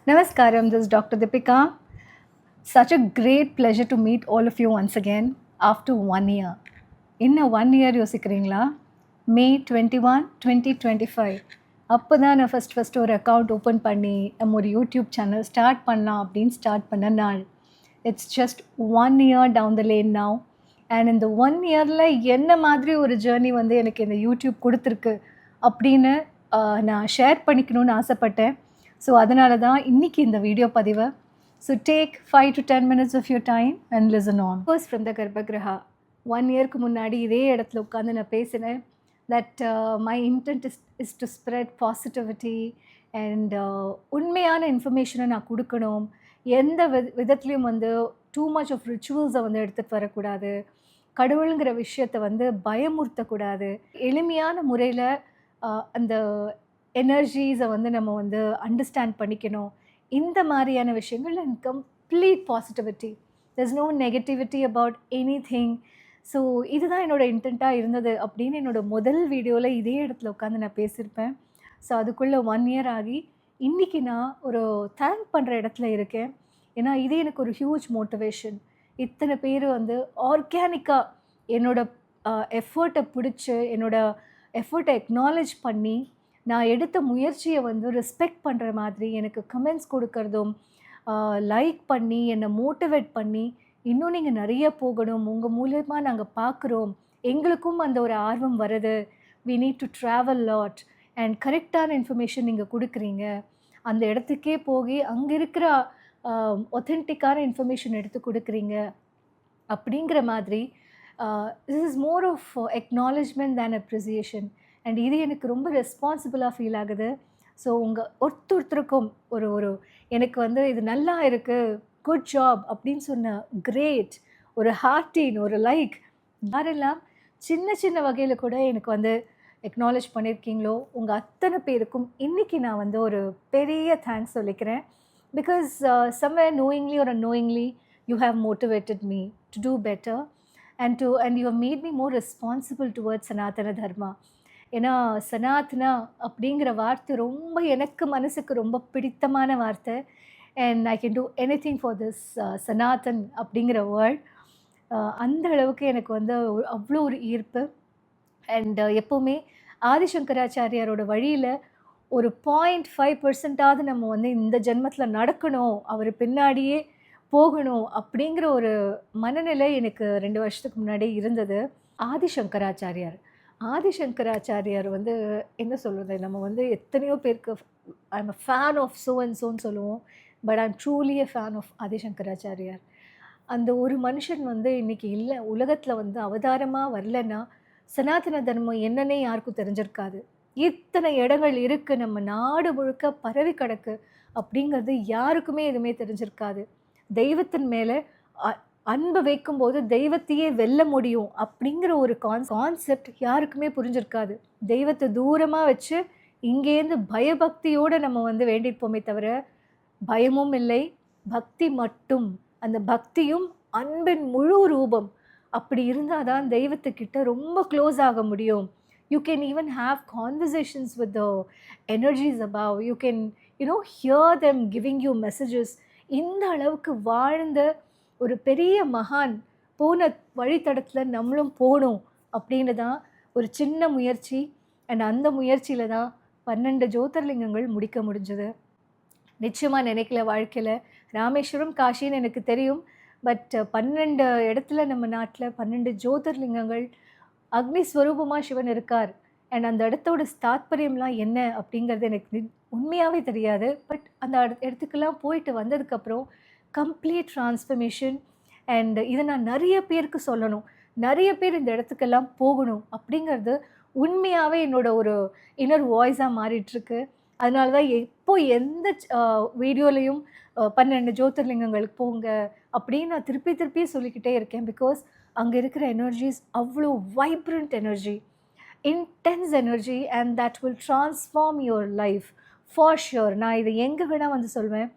Namaskaram, this is Dr. Deepika. Such a great pleasure to meet all of you once again after 1 year. In a 1 year யோசிக்கிறீங்களா? May 21, 2025 அப்போ தான் நான் first ஒரு account open பண்ணி நம்ம ஒரு YouTube channel start பண்ணலாம் அப்படின்னு ஸ்டார்ட் பண்ண நாள். It's just 1 year down the lane now. And இந்த 1 yearல என்ன மாதிரி ஒரு ஜேர்னி வந்து எனக்கு இந்த யூடியூப் கொடுத்துருக்கு அப்படின்னு நான் ஷேர் பண்ணிக்கணும்னு ஆசைப்பட்டேன். ஸோ அதனால தான் இன்றைக்கி இந்த வீடியோ பதிவை. So take 5 to 10 minutes of your time and listen on. First from the Garbhagriha. 1 yearக்கு முன்னாடி இதே இடத்துல உட்காந்து நான் பேசினேன் that my intend is to spread positivity and உண்மையான இன்ஃபர்மேஷனை நான் கொடுக்கணும். எந்த விதத்துலேயும் வந்து டூ மச் ஆஃப் ரிச்சுவல்ஸை வந்து எடுத்துகிட்டு வரக்கூடாது. கடவுளுங்கிற விஷயத்தை வந்து பயமுறுத்தக்கூடாது. எளிமையான முறையில் அந்த எனர்ஜிஸை வந்து நம்ம வந்து அண்டர்ஸ்டாண்ட் பண்ணிக்கணும். இந்த மாதிரியான விஷயங்கள் and complete positivity. there's no negativity about anything. So இதுதான் என்னோடய இன்டென்ட்டாக இருந்தது அப்படின்னு என்னோடய முதல் வீடியோவில் இதே இடத்துல உட்காந்து நான் பேசியிருப்பேன். ஸோ அதுக்குள்ளே 1 year ஆகி இன்றைக்கி நான் ஒரு தேங்க் பண்ணுற இடத்துல இருக்கேன். ஏன்னா இது எனக்கு ஒரு ஹியூஜ் மோட்டிவேஷன். இத்தனை பேர் வந்து ஆர்கானிக்காக என்னோட எஃபர்ட்டை பிடிச்சி என்னோட எஃபர்ட்டை அக்னாலேஜ் பண்ணி நான் எடுத்த முயற்சியை வந்து ரெஸ்பெக்ட் பண்ணுற மாதிரி எனக்கு கமெண்ட்ஸ் கொடுக்கறதும் லைக் பண்ணி என்னை மோட்டிவேட் பண்ணி இன்னும் நீங்கள் நிறைய போகணும், உங்கள் மூலமாக நாங்கள் பார்க்குறோம், எங்களுக்கும் அந்த ஒரு ஆர்வம் வருது, we need to travel lot and கரெக்டான இன்ஃபர்மேஷன் நீங்கள் கொடுக்குறீங்க. அந்த இடத்துக்கே போய் அங்கே இருக்கிற ஒத்தென்டிக்கான இன்ஃபர்மேஷன் எடுத்து கொடுக்குறீங்க அப்படிங்கிற மாதிரி this is more of acknowledgement than appreciation. And இது எனக்கு ரொம்ப ரெஸ்பான்சிபிளாக ஃபீல் ஆகுது. ஸோ உங்கள் ஒருத்தருக்கும் ஒரு எனக்கு வந்து இது நல்லா இருக்குது, குட் ஜாப் அப்படின்னு சொன்ன கிரேட், ஒரு ஹார்ட்டின், ஒரு லைக், யாரெல்லாம் சின்ன சின்ன வகையில் கூட எனக்கு வந்து அக்னாலேஜ் பண்ணியிருக்கீங்களோ உங்கள் அத்தனை பேருக்கும் இன்றைக்கி நான் வந்து ஒரு பெரிய தேங்க்ஸ் சொல்லிக்கிறேன். Because somewhere knowingly or unknowingly you have motivated me to do better and you have made me more responsible towards Sanatana Dharma. ஏன்னா சனாத்னா அப்படிங்கிற வார்த்தை ரொம்ப எனக்கு மனசுக்கு ரொம்ப பிடித்தமான வார்த்தை. And I can do anything for this Sanatan அப்படிங்கிற வேர்ட். அந்த அளவுக்கு எனக்கு வந்து அவ்வளோ ஒரு ஈர்ப்பு. அண்ட் எப்போவுமே ஆதிசங்கராச்சாரியாரோட வழியில் ஒரு 0.5% நம்ம வந்து இந்த ஜென்மத்தில் நடக்கணும், அவர் பின்னாடியே போகணும் அப்படிங்கிற ஒரு மனநிலை எனக்கு 2 வருஷத்துக்கு முன்னாடி இருந்தது. ஆதிசங்கராச்சாரியார் வந்து என்ன சொல்கிறது, நம்ம வந்து எத்தனையோ பேருக்கு I am a fan of so and ஸோன்னு சொல்லுவோம். But I am truly a fan of ஆதிசங்கராச்சாரியார். அந்த ஒரு மனுஷன் வந்து இன்றைக்கி இல்லை, உலகத்தில் வந்து அவதாரமாக வரலன்னா சனாதன தர்மம் என்னன்னே யாருக்கும் தெரிஞ்சிருக்காது. இத்தனை இடங்கள் இருக்குது, நம்ம நாடு முழுக்க பரவி கிடக்கு அப்படிங்கிறது யாருக்குமே எதுவுமே தெரிஞ்சிருக்காது. தெய்வத்தின் மேலே அன்பு வைக்கும்போது தெய்வத்தையே வெல்ல முடியும் அப்படிங்கிற ஒரு கான்செப்ட் யாருக்குமே புரிஞ்சிருக்காது. தெய்வத்தை தூரமாக வச்சு இங்கேருந்து பயபக்தியோடு நம்ம வந்து வேண்டியிருப்போமே தவிர பயமும் இல்லை, பக்தி மட்டும். அந்த பக்தியும் அன்பின் முழு ரூபம். அப்படி இருந்தால் தான் தெய்வத்துக்கிட்ட ரொம்ப க்ளோஸ் ஆக முடியும். You can even have conversations with the energies above. You can, hear them giving you messages. இந்த அளவுக்கு வாழ்ந்த ஒரு பெரிய மகான் போன வழித்தடத்தில் நம்மளும் போகணும் அப்படின்னு தான் ஒரு சின்ன முயற்சி. அண்ட் அந்த முயற்சியில் தான் 12 ஜோதிர்லிங்கங்கள் முடிக்க முடிஞ்சது. நிச்சயமாக நினைக்கல வாழ்க்கையில் ராமேஸ்வரம் காசின்னு எனக்கு தெரியும். பட் 12 இடத்துல நம்ம நாட்டில் 12 ஜோதிர்லிங்கங்கள், அக்னி ஸ்வரூபமாக சிவன் இருக்கார். அண்ட் அந்த இடத்தோட தாத்பரியம்லாம் என்ன அப்படிங்கிறது எனக்கு உண்மையாகவே தெரியாது. பட் அந்த இடத்துக்கெல்லாம் போயிட்டு வந்ததுக்கப்புறம் கம்ப்ளீட் ட்ரான்ஸ்ஃபர்மேஷன். அண்ட் இதை நான் நிறைய பேருக்கு சொல்லணும், நிறைய பேர் இந்த இடத்துக்கெல்லாம் போகணும் அப்படிங்கிறது உண்மையாகவே என்னோட ஒரு இன்னர் வாய்ஸாக மாறிட்டுருக்கு. அதனால தான் எந்த வீடியோலையும் 12 ஜோதிர்லிங்கங்களுக்கு போங்க அப்படின்னு நான் திருப்பி சொல்லிக்கிட்டே இருக்கேன். பிகாஸ் அங்கே இருக்கிற எனர்ஜிஸ் அவ்வளோ vibrant energy, intense energy, and that will transform your life for sure. நான் இதை எங்கே வேணால் வந்து சொல்வேன்.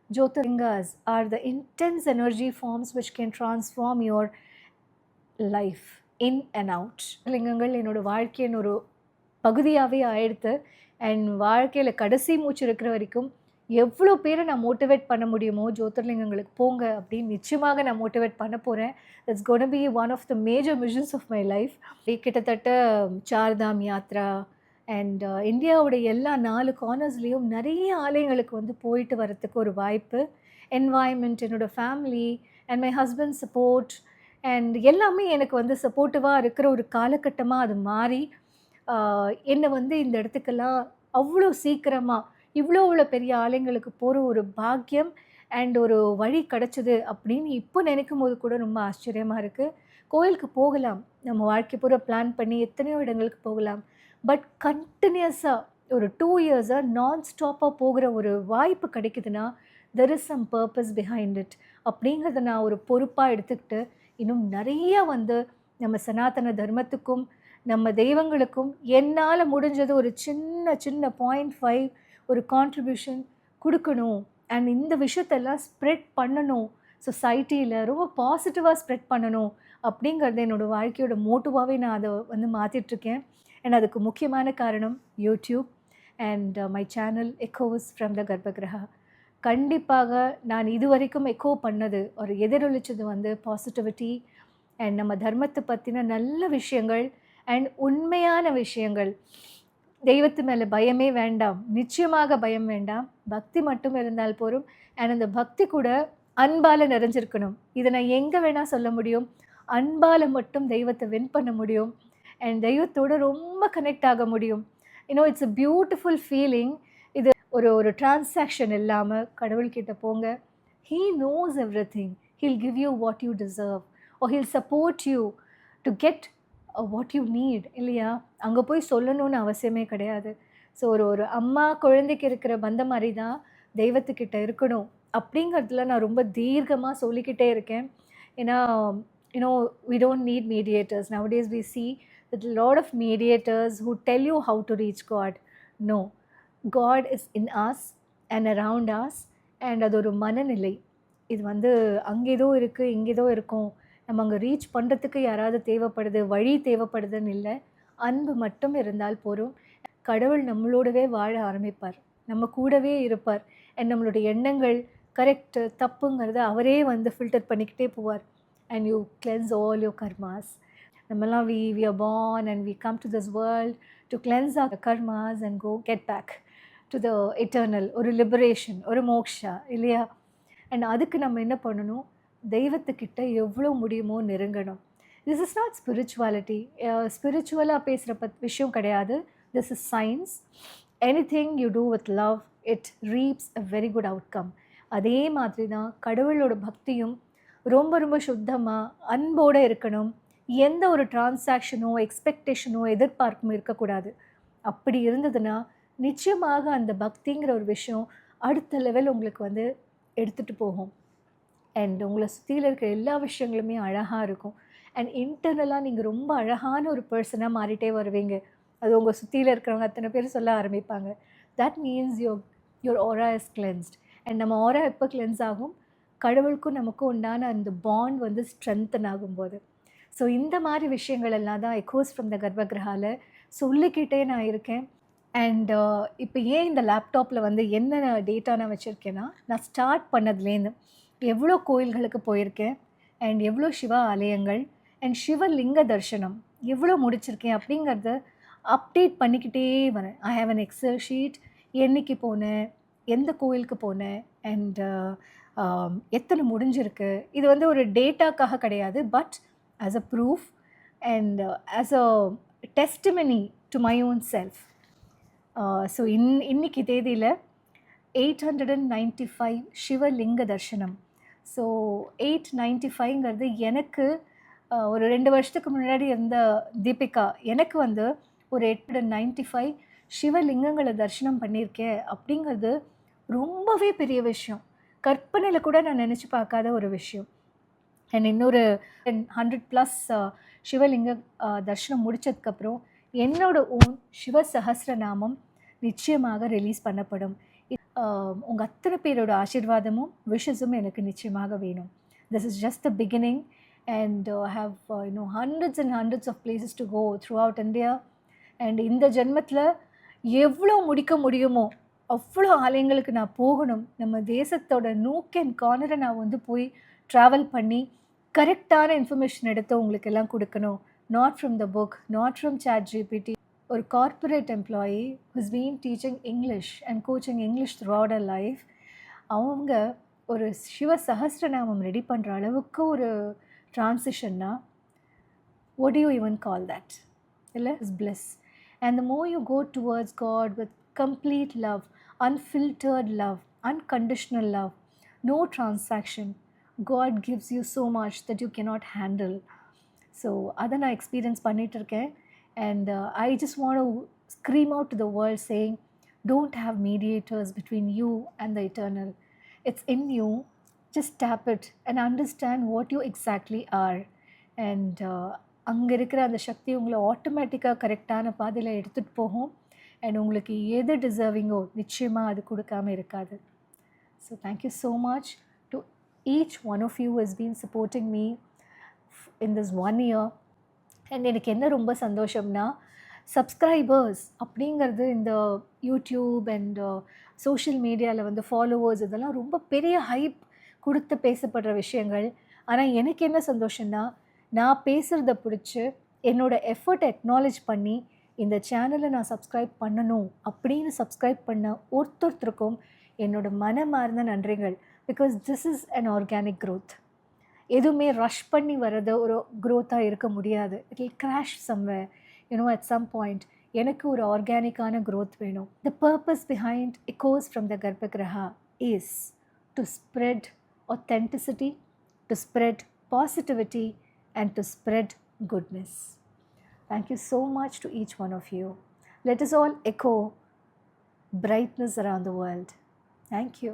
Jyotirlingas are the intense energy forms which can transform your life in and out. லிங்கங்கள் என்னோடய வாழ்க்கையின் ஒரு பகுதியாகவே ஆயிடுத்து. அண்ட் வாழ்க்கையில் கடைசி மூச்சு இருக்கிற வரைக்கும் எவ்வளோ பேரை நான் மோட்டிவேட் பண்ண முடியுமோ ஜோதிர்லிங்கங்களுக்கு போங்க அப்படின்னு நிச்சயமாக நான் மோட்டிவேட் பண்ண போகிறேன். It's gonna be one of the major missions of my life. கிட்டத்தட்ட சார்தாம் யாத்ரா அண்ட் இந்தியாவோட எல்லா 4 கார்னர்ஸ்லேயும் நிறைய ஆலயங்களுக்கு வந்து போயிட்டு வரத்துக்கு ஒரு வாய்ப்பு, என்வாயன்மெண்ட், என்னோடய family and my husband support and எல்லாமே எனக்கு வந்து சப்போர்ட்டிவாக இருக்கிற ஒரு காலகட்டமாக அது மாறி என்னை வந்து இந்த இடத்துக்கெல்லாம் அவ்வளோ சீக்கிரமாக இவ்வளோ பெரிய ஆலயங்களுக்கு போகிற ஒரு பாக்கியம் அண்ட் ஒரு வழி கிடச்சிது அப்படின்னு இப்போ நினைக்கும் போது கூட ரொம்ப ஆச்சரியமாக இருக்குது. கோயிலுக்கு போகலாம், நம்ம வாழ்க்கை பூரா பிளான் பண்ணி எத்தனையோ இடங்களுக்கு போகலாம். பட் கண்டினியூஸாக ஒரு 2 இயர்ஸாக நான் ஸ்டாப்பாக போகிற ஒரு வாய்ப்பு கிடைக்குதுன்னா there is some purpose behind it அப்படிங்கிறத நான் ஒரு பொறுப்பாக எடுத்துக்கிட்டு இன்னும் நிறையா வந்து நம்ம சனாதன தர்மத்துக்கும் நம்ம தெய்வங்களுக்கும் என்னால் முடிஞ்சது ஒரு சின்ன 0.5 ஒரு கான்ட்ரிபியூஷன் கொடுக்கணும். அண்ட் இந்த விஷயத்தெல்லாம் ஸ்ப்ரெட் பண்ணணும், சொசைட்டியில் ரொம்ப பாசிட்டிவாக ஸ்ப்ரெட் பண்ணணும் அப்படிங்கிறது என்னோடய வாழ்க்கையோட மோட்டிவாகவே நான் அதை வந்து மாற்றிட்டுருக்கேன். அண்ட் அதுக்கு முக்கியமான காரணம் YouTube and my channel Echoes from the Garbhagriha. கண்டிப்பாக நான் இதுவரைக்கும் எக்கோ பண்ணது ஒரு எதிரொலிச்சது வந்து பாசிட்டிவிட்டி அண்ட் நம்ம தர்மத்தை பற்றின நல்ல விஷயங்கள் அண்ட் உண்மையான விஷயங்கள். தெய்வத்து மேலே பயமே வேண்டாம், நிச்சயமாக பயம் வேண்டாம், பக்தி மட்டும் இருந்தால் போதும். அண்ட் அந்த பக்தி கூட அன்பால் நிறைஞ்சிருக்கணும். இதை நான் எங்கே வேணால் சொல்ல முடியும், அன்பால் மட்டும் தெய்வத்தை வின் பண்ண முடியும் அண்ட் தெய்வத்தோடு ரொம்ப கனெக்ட் ஆக முடியும். It's a beautiful feeling. இது ஒரு டிரான்சாக்ஷன் இல்லாமல் கடவுள்கிட்ட போங்க. He knows every thing. He'll give you what you deserve or he'll support you to get what you need, இல்லையா? அங்கே போய் சொல்லணும்னு அவசியமே கிடையாது. ஸோ ஒரு அம்மா குழந்தைக்கு இருக்கிற பந்தம் மாதிரி தான் தெய்வத்துக்கிட்ட இருக்கணும் அப்படிங்கிறதுல நான் ரொம்ப தீர்க்கமாக சொல்லிக்கிட்டே இருக்கேன். ஏன்னா we don't need mediators. Nowadays we see that a lot of mediators who tell you how to reach God. No, God is in us and around us. And அது ஒரு மனநிலை. இது வந்து அங்கே ஏதோ இருக்குது, இங்கே ஏதோ இருக்கும், நம்ம அங்கே ரீச் பண்ணுறதுக்கு யாராவது தேவைப்படுது, வழி தேவைப்படுதுன்னு இல்லை. அன்பு மட்டும் இருந்தால் போதும். கடவுள் நம்மளோடவே வாழ ஆரம்பிப்பார், நம்ம கூடவே இருப்பார். அண்ட் நம்மளுடைய எண்ணங்கள் கரெக்டு தப்புங்கிறத அவரே வந்து ஃபில்டர் பண்ணிக்கிட்டே போவார். And you cleanse all your karmas. நம்மலாம் we are born and we come to this world to cleanse our karmas and go get back to the eternal, ஒரு லிபரேஷன், ஒரு மோக்ஷா, இல்லையா? அண்ட் அதுக்கு நம்ம என்ன பண்ணணும், தெய்வத்துக்கிட்ட எவ்வளோ முடியுமோ நெருங்கணும். This is not spirituality. ஸ்பிரிச்சுவலாக பேசுகிற விஷயம் கிடையாது. This is science. Anything you do with love it reaps a very good outcome. அதே மாதிரி தான் கடவுளோட பக்தியும் ரொம்ப ரொம்ப சுத்தமாக அன்போடு இருக்கணும். எந்த ஒரு டிரான்சாக்ஷனோ எக்ஸ்பெக்டேஷனோ எதிர்பார்ப்பும் இருக்கக்கூடாது. அப்படி இருந்ததுன்னா நிச்சயமாக அந்த பக்திங்கிற ஒரு விஷயம் அடுத்த லெவல் உங்களுக்கு வந்து எடுத்துகிட்டு போகும். அண்ட் உங்களை சுற்றியில் இருக்கிற எல்லா விஷயங்களுமே அழகாக இருக்கும். அண்ட் இன்டர்னலாக நீங்கள் ரொம்ப அழகான ஒரு பர்சனாக மாறிட்டே வருவீங்க. அது உங்கள் சுற்றியில் இருக்கிறவங்க அத்தனை பேர் சொல்ல ஆரம்பிப்பாங்க. தட் மீன்ஸ் யோர் ஆரா இஸ் கிளென்ஸ்ட். அண்ட் நம்ம ஆரா எப்போ கிளென்ஸ் ஆகும், கடவுளுக்கும் நமக்கும் உண்டான அந்த பாண்ட் வந்து ஸ்ட்ரென்தன் ஆகும்போது. ஸோ இந்த மாதிரி விஷயங்கள் எல்லாம் தான் எக்கோஸ் ஃப்ரம் த கர்ப்பகிரஹாவில் சொல்லிக்கிட்டே நான் இருக்கேன். அண்ட் இப்போ ஏன் இந்த லேப்டாப்பில் வந்து என்ன டேட்டா நான் வச்சுருக்கேன்னா, நான் ஸ்டார்ட் பண்ணதுலேருந்து எவ்வளோ கோயில்களுக்கு போயிருக்கேன் அண்ட் எவ்வளோ சிவ ஆலயங்கள் அண்ட் சிவலிங்க தரிசனம் எவ்வளோ முடிச்சிருக்கேன் அப்படிங்கிறத அப்டேட் பண்ணிக்கிட்டே வரேன். I have an Excel sheet. என்றைக்கு போனேன், எந்த கோயிலுக்கு போனேன் அண்ட் எத்தனை முடிஞ்சிருக்கு. இது வந்து ஒரு டேட்டாக்காக கிடையாது, but as a proof and as a testimony to my own self. So இன்னைக்கு தேதியில் 895 சிவலிங்க தர்ஷனம். ஸோ 895ங்கிறது எனக்கு ஒரு 2 வருஷத்துக்கு முன்னாடி இருந்த தீபிகா எனக்கு வந்து ஒரு 895 சிவலிங்கங்களை தரிசனம் பண்ணியிருக்கேன் அப்படிங்கிறது ரொம்பவே பெரிய விஷயம். கற்பனையில் கூட நான் நினச்சி பார்க்காத ஒரு விஷயம். அண்ட் இன்னொரு 100+ சிவலிங்க தரிசனம் முடித்ததுக்கப்புறம் என்னோட ஓன் சிவ சஹஸ்ரநாமம் நிச்சயமாக ரிலீஸ் பண்ணப்படும். உங்கள் அத்தனை பேரோட ஆசீர்வாதமும் விஷஸும் எனக்கு நிச்சயமாக வேணும். This is just the beginning and I have hundreds and hundreds of places to go throughout India. And இந்த ஜென்மத்தில் எவ்வளோ முடிக்க முடியுமோ அவ்வளோ ஆலயங்களுக்கு நான் போகணும். நம்ம தேசத்தோட நூக் அண்ட் கார்னரை நான் வந்து போய் ட்ராவல் பண்ணி கரெக்டான இன்ஃபர்மேஷன் எடுத்து உங்களுக்கு எல்லாம் கொடுக்கணும். Not from the book, not from ChatGPT. ஒரு corporate employee who's been teaching English and coaching English through out a life, அவங்க ஒரு சிவ சஹஸ்ரநாமம் ரெடி பண்ணுற அளவுக்கு ஒரு ட்ரான்சிஷன்னா, what do you even call that? இல்லை, is bliss. And the more you go towards God with complete love, unfiltered love, unconditional love, no transaction, God gives you so much that you cannot handle. So அதை நான் experience பண்ணிகிட்டு இருக்கேன். And I just want to scream out to the world saying, don't have mediators between you and the eternal. It's in you. Just tap it and understand what you exactly are. And அங்கே இருக்கிற அந்த சக்தி உங்களை ஆட்டோமேட்டிக்காக கரெக்டான பாதையில் எடுத்துகிட்டு போகும். And உங்களுக்கு எது டிசர்விங்கோ நிச்சயமாக அது கொடுக்காமல் இருக்காது. So thank you so much to each one of you has been supporting me in this 1 year. And எனக்கு என்ன ரொம்ப சந்தோஷம்னா, சப்ஸ்கிரைபர்ஸ் அப்படிங்கிறது இந்த யூடியூப் அண்ட் சோஷியல் மீடியாவில் வந்து ஃபாலோவர்ஸ் இதெல்லாம் ரொம்ப பெரிய ஹைப் கொடுத்து பேசப்படுற விஷயங்கள். ஆனால் எனக்கு என்ன சந்தோஷம்னா, நான் பேசுகிறத பிடிச்சி என்னோடய எஃபர்ட்டை அக்னாலேஜ் பண்ணி இந்த சேனலை நான் சப்ஸ்கிரைப் பண்ணணும் அப்படின்னு சப்ஸ்கிரைப் பண்ண ஒருத்தருக்கும் என்னோடய மனமார்ந்த நன்றிகள். Because this is an organic growth. எதுவுமே ரஷ் பண்ணி வர்றது ஒரு க்ரோத்தாக இருக்க முடியாது. It will crash somewhere, you know, at some point. எனக்கு ஒரு ஆர்கானிக்கான க்ரோத் வேணும். The purpose behind Echoes from the Garbhagriha is to spread authenticity, to spread positivity, and to spread goodness. Thank you so much to each one of you. Let us all echo brightness around the world. Thank you.